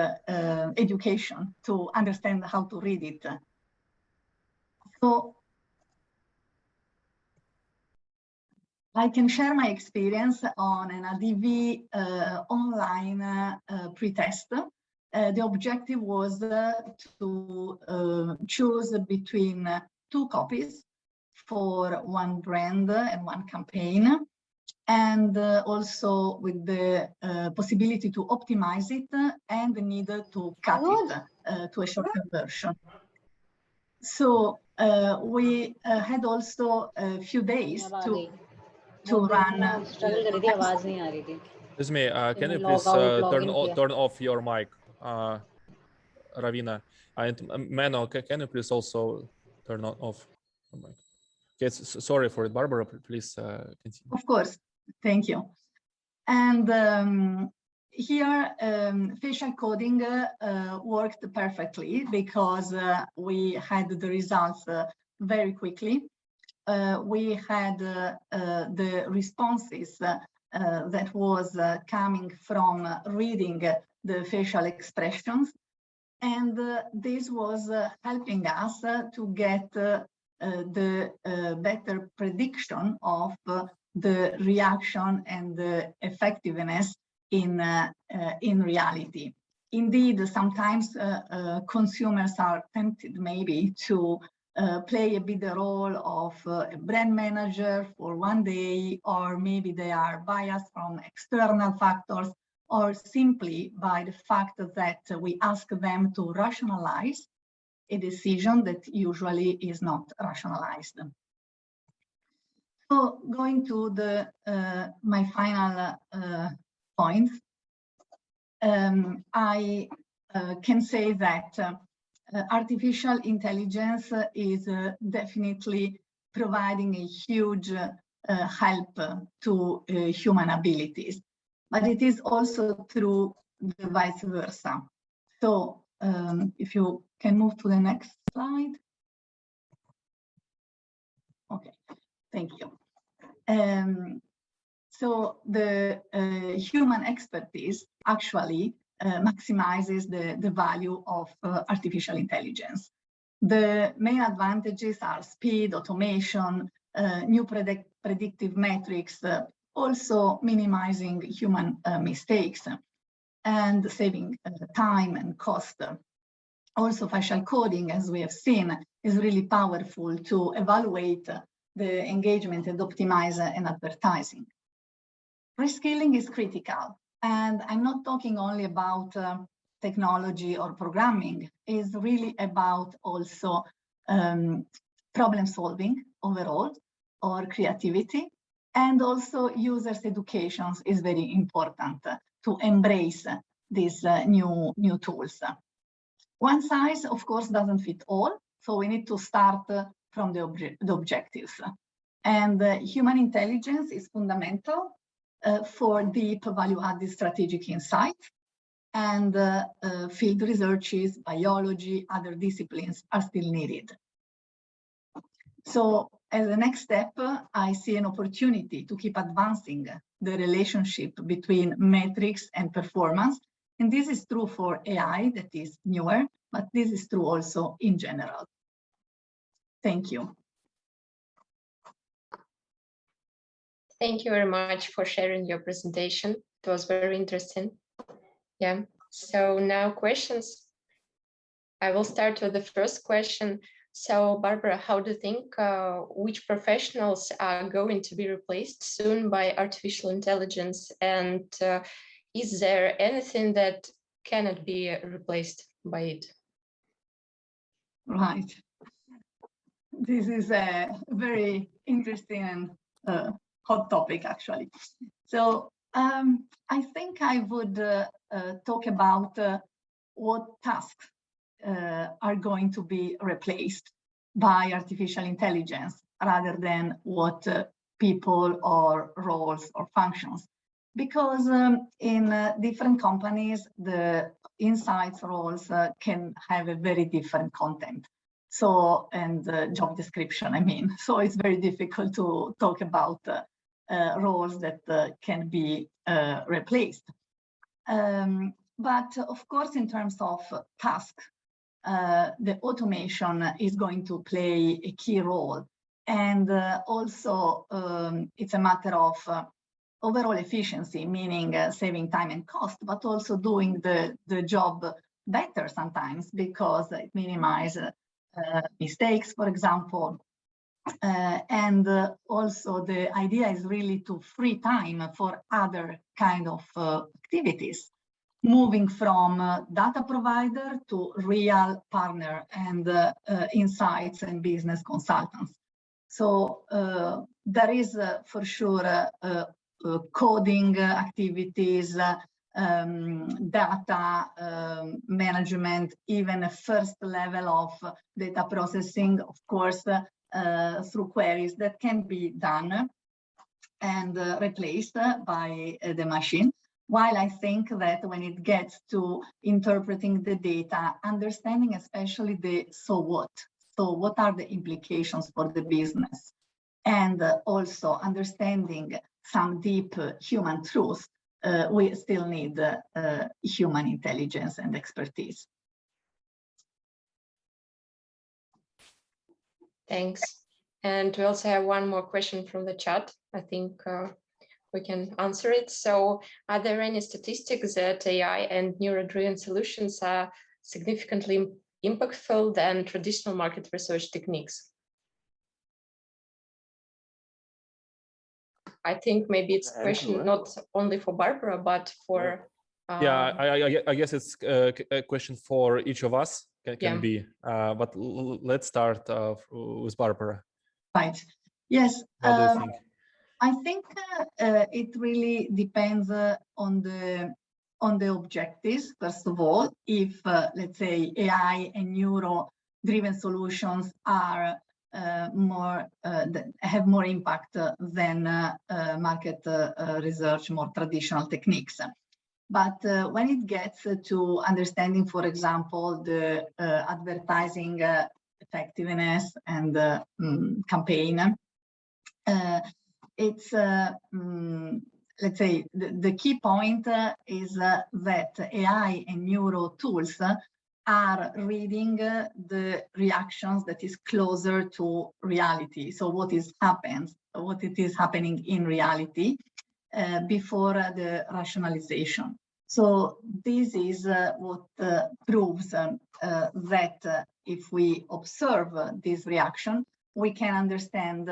education to understand how to read it. So I can share my experience on an ADV online pre-test. The objective was to choose between 2 copies for one brand and one campaign, and also with the possibility to optimize it and the need to cut it to a shorter version. So we had also a few days to run. Excuse me, can you please turn off your mic, Ravina? And Mano, can you please also turn off your mic? Okay, sorry for it, Barbara, please continue. Of course, thank you. And here, facial coding worked perfectly because we had the results very quickly. We had the responses that was coming from reading the facial expressions. And this was helping us to get the better prediction of the reaction and the effectiveness in reality. Indeed, sometimes consumers are tempted maybe to play a bit the role of a brand manager for one day, or maybe they are biased from external factors, or simply by the fact that we ask them to rationalize a decision that usually is not rationalized. So going to the my final point, I can say that artificial intelligence is definitely providing a huge help to human abilities, but it is also true the vice versa. So if you can move to the next slide. Okay, thank you. So the human expertise actually maximizes the value of artificial intelligence. The main advantages are speed, automation, new predictive metrics, also minimizing human mistakes and saving time and cost. Also, facial coding, as we have seen, is really powerful to evaluate the engagement and optimize an advertising. Reskilling is critical. And I'm not talking only about technology or programming. It's really about also problem solving overall, or creativity. And also users' education is very important to embrace these new tools. One size, of course, doesn't fit all. So we need to start from the objectives. And human intelligence is fundamental for deep value-added strategic insight. And field researches, biology, other disciplines are still needed. So as a next step, I see an opportunity to keep advancing the relationship between metrics and performance. And this is true for AI, that is newer, but this is true also in general. Thank you. Thank you very much for sharing your presentation. It was very interesting. Yeah, so now questions. I will start with the first question. So Barbara, how do you think which professionals are going to be replaced soon by artificial intelligence? And is there anything that cannot be replaced by it? Right. This is a very interesting and hot topic, actually. So I think I would talk about what tasks are going to be replaced by artificial intelligence rather than what people or roles or functions. Because in different companies, the insights roles can have a very different content. So, and job description, I mean. So it's very difficult to talk about roles that can be replaced. But of course, in terms of tasks, the automation is going to play a key role. And also, it's a matter of overall efficiency, meaning saving time and cost, but also doing the job better sometimes because it minimizes mistakes, for example. And also the idea is really to free time for other kind of activities, moving from data provider to real partner and insights and business consultants. So there is for sure coding activities, data management, even a first level of data processing, of course, through queries that can be done and replaced by the machine. While I think that when it gets to interpreting the data, understanding especially the so what are the implications for the business, and also understanding some deep human truth, we still need human intelligence and expertise. Thanks. And we also have one more question from the chat. I think we can answer it. So are there any statistics that AI and neuro-driven solutions are significantly impactful than traditional market research techniques? I think maybe it's a question not only for Barbara, but for... Yeah, I guess it's a question for each of us, can be, but let's start with Barbara. Right, yes. What do you think? I think it really depends on the objectives, first of all. If, let's say, AI and neuro-driven solutions are have more impact than market research, more traditional techniques. But when it gets to understanding, for example, the advertising effectiveness and campaign, it's, let's say, the key point is that AI and neuro tools are reading the reactions that is closer to reality. So what is happening in reality before the rationalization. So this is what proves that if we observe this reaction, we can understand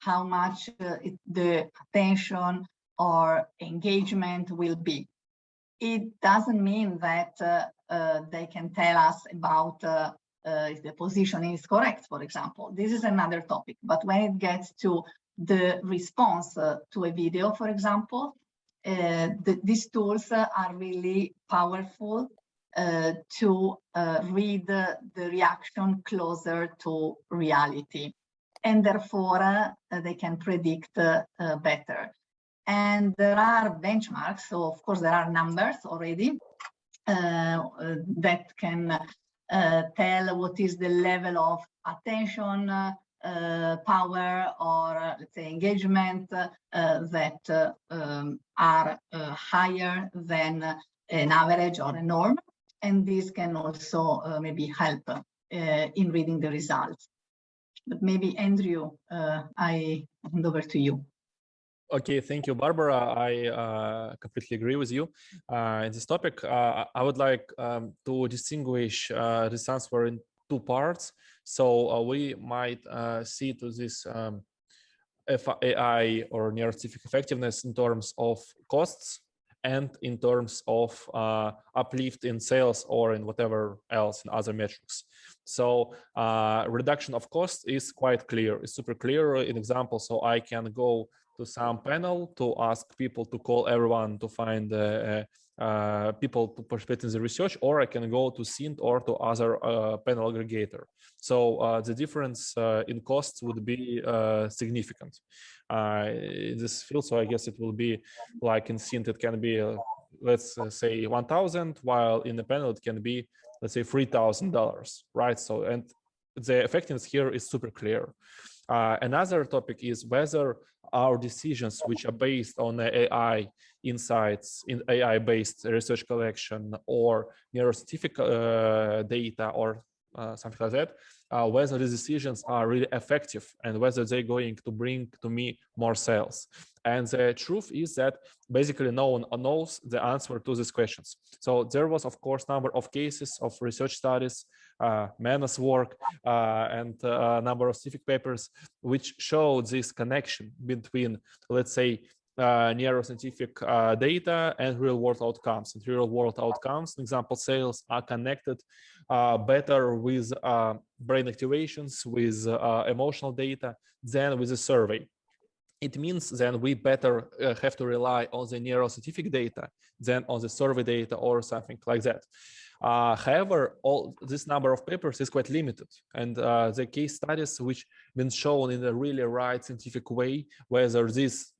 how much the attention or engagement will be. It doesn't mean that they can tell us about if the positioning is correct, for example. This is another topic. But when it gets to the response to a video, for example, these tools are really powerful to read the reaction closer to reality. And therefore, they can predict better. And there are benchmarks. So, of course, there are numbers already that can tell what is the level of attention, power, or let's say engagement that are higher than an average or a norm. And this can also maybe help in reading the results. But maybe Andrew, I hand over to you. Okay, thank you, Barbara. I completely agree with you in this topic. I would like to distinguish this answer in two parts. So we might see to this AI or neuroscientific effectiveness in terms of costs and in terms of uplift in sales or in whatever else in other metrics. So reduction of cost is quite clear. It's super clear in example. So I can go to some panel to ask people to call everyone to find people to participate in the research, or I can go to Cint or to other panel aggregator. So the difference in costs would be significant in this field. So I guess it will be like in Cint, it can be, let's say 1,000, while in the panel it can be, let's say $3,000, right? So, and the effectiveness here is super clear. Another topic is whether our decisions, which are based on AI insights in AI-based research collection or neuroscientific data or something like that, whether these decisions are really effective and whether they're going to bring to me more sales. And the truth is that basically no one knows the answer to these questions. So there was, of course, number of cases of research studies, Mana's work, and a number of scientific papers which showed this connection between, let's say, neuroscientific data and real-world outcomes. And real-world outcomes, for example, sales are connected better with brain activations, with emotional data than with a survey. It means then we better have to rely on the neuroscientific data than on the survey data or something like that. However, all this number of papers is quite limited, and the case studies which been shown in a really right scientific way, whether this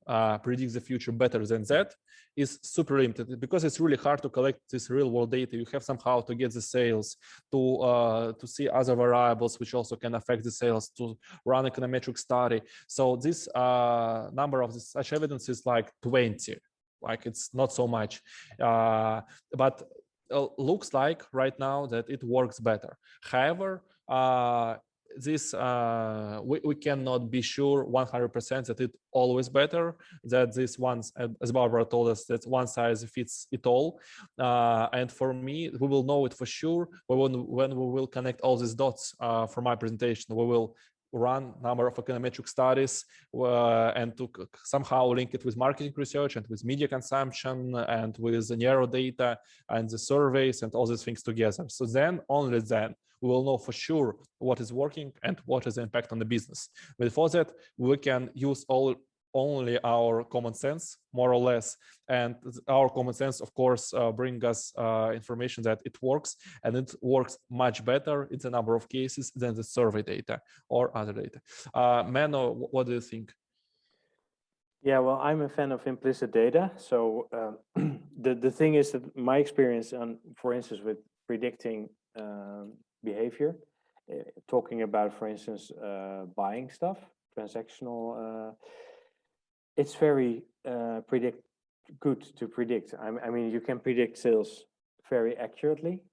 predicts the future better than that, is super limited because it's really hard to collect this real world data. You have somehow to get the sales, to see other variables which also can affect the sales, to run econometric study. So this number of such evidence is like 20, like it's not so much, but looks like right now that it works better. However, this we cannot be sure 100% that it always better, that this ones, as Barbara told us, that one size fits it all. And for me, we will know it for sure when we will connect all these dots for my presentation. We will run number of econometric studies and to somehow link it with marketing research and with media consumption and with the neuro data and the surveys and all these things together. So then, only then, we will know for sure what is working and what is the impact on the business. Before that, we can use only our common sense, more or less, and our common sense, of course, bring us information that it works, and it works much better in a number of cases than the survey data or other data. Mano, what do you think? Yeah, well, I'm a fan of implicit data. So the thing is that my experience on, for instance, with predicting behavior, talking about, for instance, buying stuff, transactional, it's very good to predict. I mean, you can predict sales very accurately.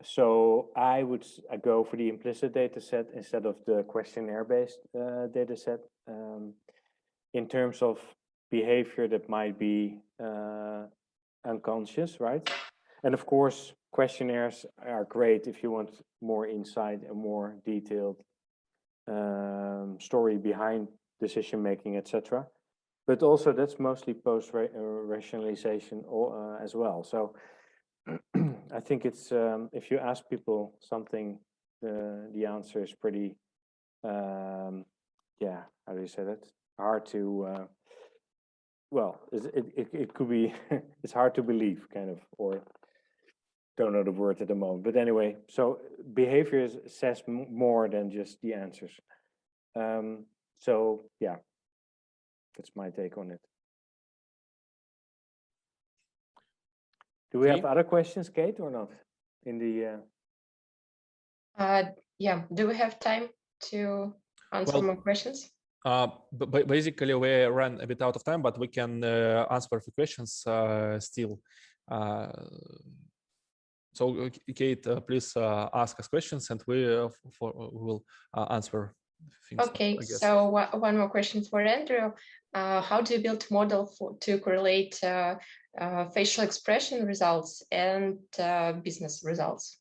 So I would go for the implicit data set instead of the questionnaire-based data set. In terms of behavior that might be unconscious, right? And of course, questionnaires are great if you want more insight and more detailed story behind decision making, etc. But also that's mostly post rationalization as well. So I think it's if you ask people something, the answer is pretty yeah, how do you say that? Hard to well, it could be it's hard to believe, kind of, or don't know the word at the moment. But anyway, so behavior says more than just the answers. So yeah, that's my take on it. Do we have other questions, Kate, or not? In the yeah, do we have time to answer more questions? But basically, we ran a bit out of time, but we can answer a few questions still. So, Kate, please ask us questions, and we will answer things. Okay, so one more question for Andrew. How do you build model to correlate facial expression results and business results?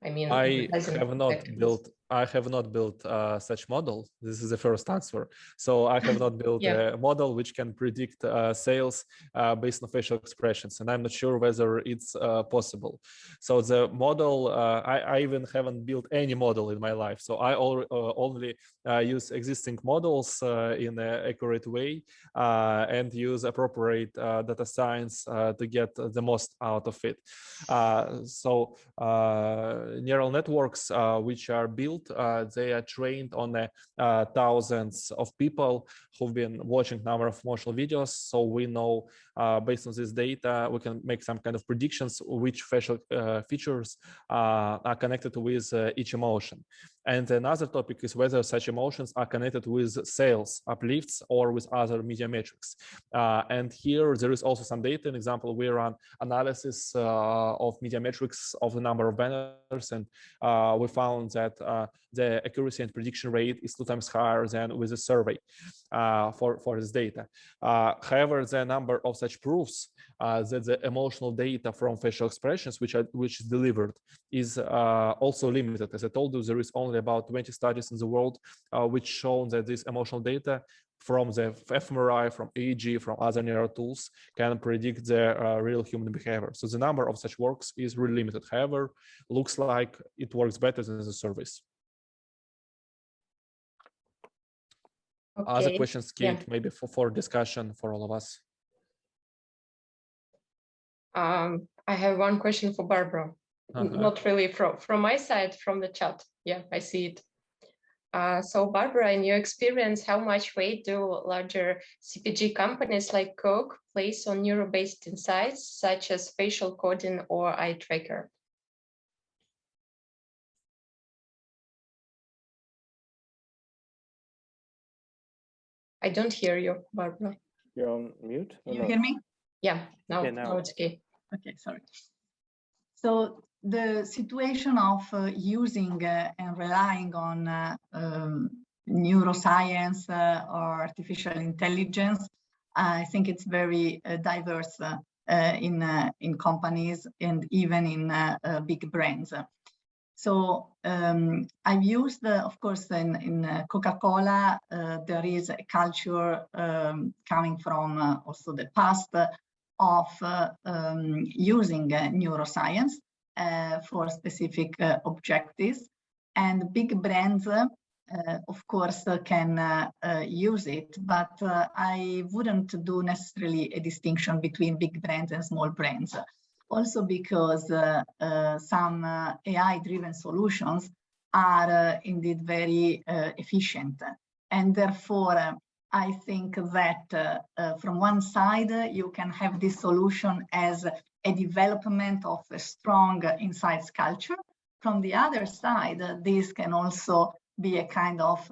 I mean, I have not built such model. This is the first answer. So I have not built a model which can predict sales based on facial expressions, and I'm not sure whether it's possible. So the model, I even haven't built any model in my life. So I only use existing models in an accurate way and use appropriate data science to get the most out of it. So neural networks which are built, they are trained on thousands of people who've been watching number of emotional videos. So we know based on this data, we can make some kind of predictions which facial features are connected with each emotion. And another topic is whether such emotions are connected with sales uplifts or with other media metrics. And here there is also some data. An example, we run analysis of media metrics of the number of banners, and we found that the accuracy and prediction rate is 2 times higher than with a survey for this data. However, the number of such proofs that the emotional data from facial expressions which is delivered is also limited. As I told you, there is only about 20 studies in the world which show that this emotional data from the fMRI, from EEG, from other neural tools can predict the real human behavior. So the number of such works is really limited. However, looks like it works better than the surveys. Okay. Other questions, Kate, maybe for discussion for all of us? I have one question for Barbara. Not really from my side, from the chat. Yeah, I see it. So Barbara, in your experience, how much weight do larger CPG companies like Coke place on neuro-based insights, such as facial coding or eye tracker? I don't hear you, Barbara. You're on mute? You hear me? Yeah, now it's okay. Okay, sorry. So the situation of using and relying on neuroscience or artificial intelligence, I think it's very diverse in companies and even in big brands. So I've used, of course, in Coca-Cola, there is a culture coming from also the past of using neuroscience for specific objectives. And big brands, of course, can use it, but I wouldn't do necessarily a distinction between big brands and small brands. Also because some AI-driven solutions are indeed very efficient. And therefore, I think that from one side, you can have this solution as a development of a strong insights culture. From the other side, this can also be a kind of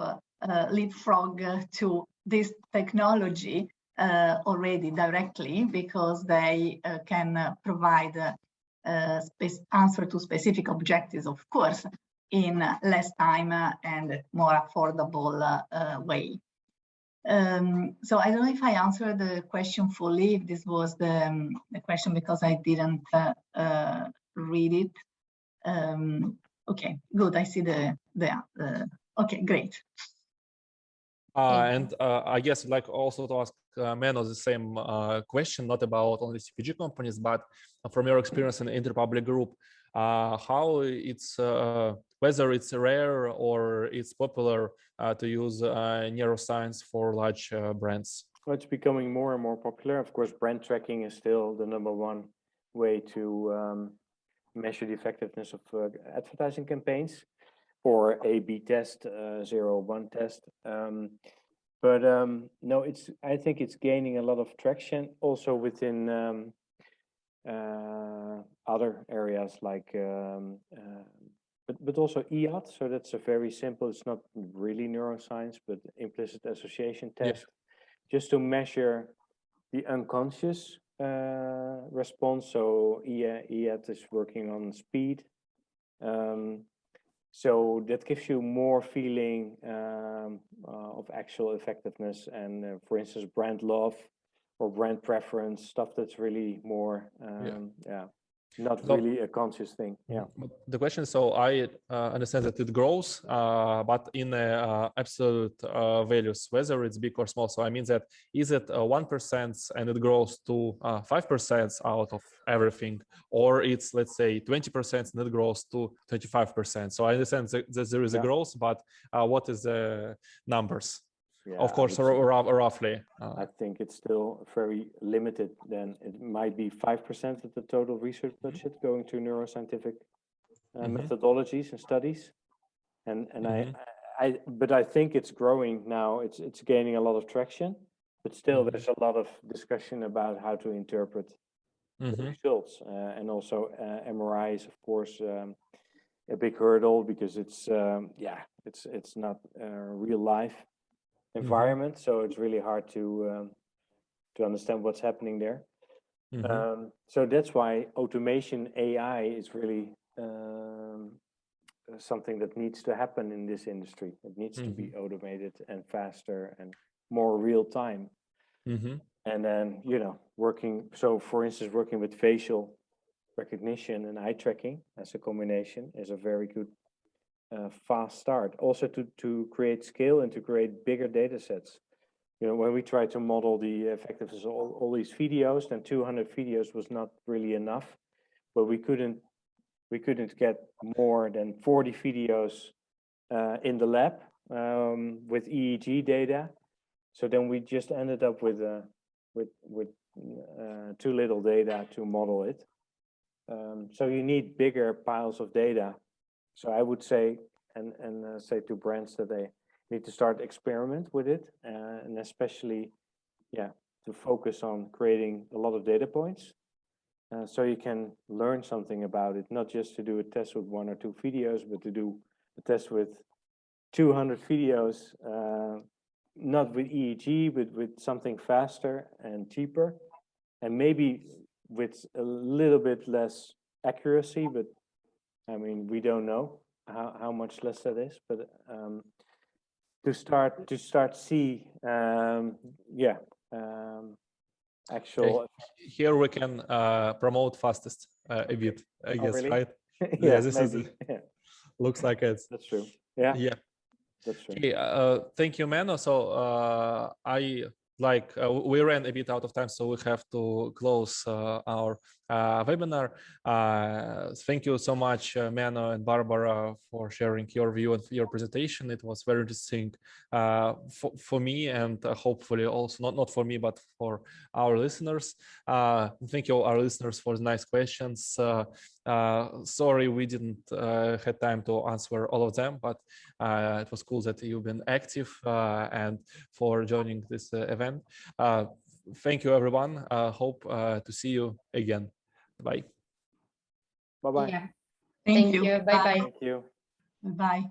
leapfrog to this technology already directly, because they can provide answer to specific objectives, of course, in less time and more affordable way. So I don't know if I answered the question fully, if this was the question, because I didn't read it. Okay, good, I see okay, great. And I guess I'd like also to ask Menno the same question, not about only CPG companies, but from your experience in the Interpublic Group, how it's whether it's rare or it's popular to use neuroscience for large brands. Well, it's becoming more and more popular. Of course, brand tracking is still the #1 way to measure the effectiveness of advertising campaigns, or A/B test, 0-1 test. No, I think it's gaining a lot of traction also within other areas like, but also IAT. So that's a very simple. It's not really neuroscience, but implicit association test, just to measure the unconscious response. So IAT is working on speed. So that gives you more feeling of actual effectiveness and, for instance, brand love or brand preference, stuff that's really more, not really a conscious thing. Yeah. But the question is, so I understand that it grows, but in absolute values, whether it's big or small. So I mean that, is it 1% and it grows to 5% out of everything, or it's, let's say, 20% and it grows to 25%. So I understand that there is a growth, but what is the numbers? Yeah, of course, roughly. I think it's still very limited. Then it might be 5% of the total research budget going to neuroscientific methodologies and studies, but I think it's growing now. It's gaining a lot of traction, but still there's a lot of discussion about how to interpret the results, and also MRI is of course a big hurdle because it's not real life environment, so it's really hard to understand what's happening there. So that's why automation AI is really something that needs to happen in this industry. It needs to be automated and faster and more real time. And then, for instance, working with facial recognition and eye tracking as a combination is a very good fast start. Also to create scale and to create bigger data sets. When we try to model the effectiveness of all these videos, then 200 videos was not really enough, but we couldn't get more than 40 videos in the lab with EEG data. So then we just ended up with too little data to model it. So you need bigger piles of data. So I would say, and say to brands that they need to start experiment with it, and especially, to focus on creating a lot of data points, so you can learn something about it. Not just to do a test with 1 or 2 videos, but to do a test with 200 videos, not with EEG, but with something faster and cheaper, and maybe with a little bit less accuracy, but I mean, we don't know how much less that is, but to start see, actual. Here we can promote fastest a bit, I guess, really? right? Yeah, this maybe. is looks like it. That's true. Yeah. That's true. Okay, thank you, Menno. So we ran a bit out of time, so we have to close our webinar. Thank you so much, Menno and Barbara, for sharing your view and your presentation. It was very interesting for me, and hopefully also not for me, but for our listeners. Thank you, our listeners, for the nice questions. Sorry we didn't have time to answer all of them, but it was cool that you've been active and for joining this event. Thank you, everyone. Hope to see you again. Bye. Bye-bye. Yeah. Thank you. Bye-bye. Thank you. Bye.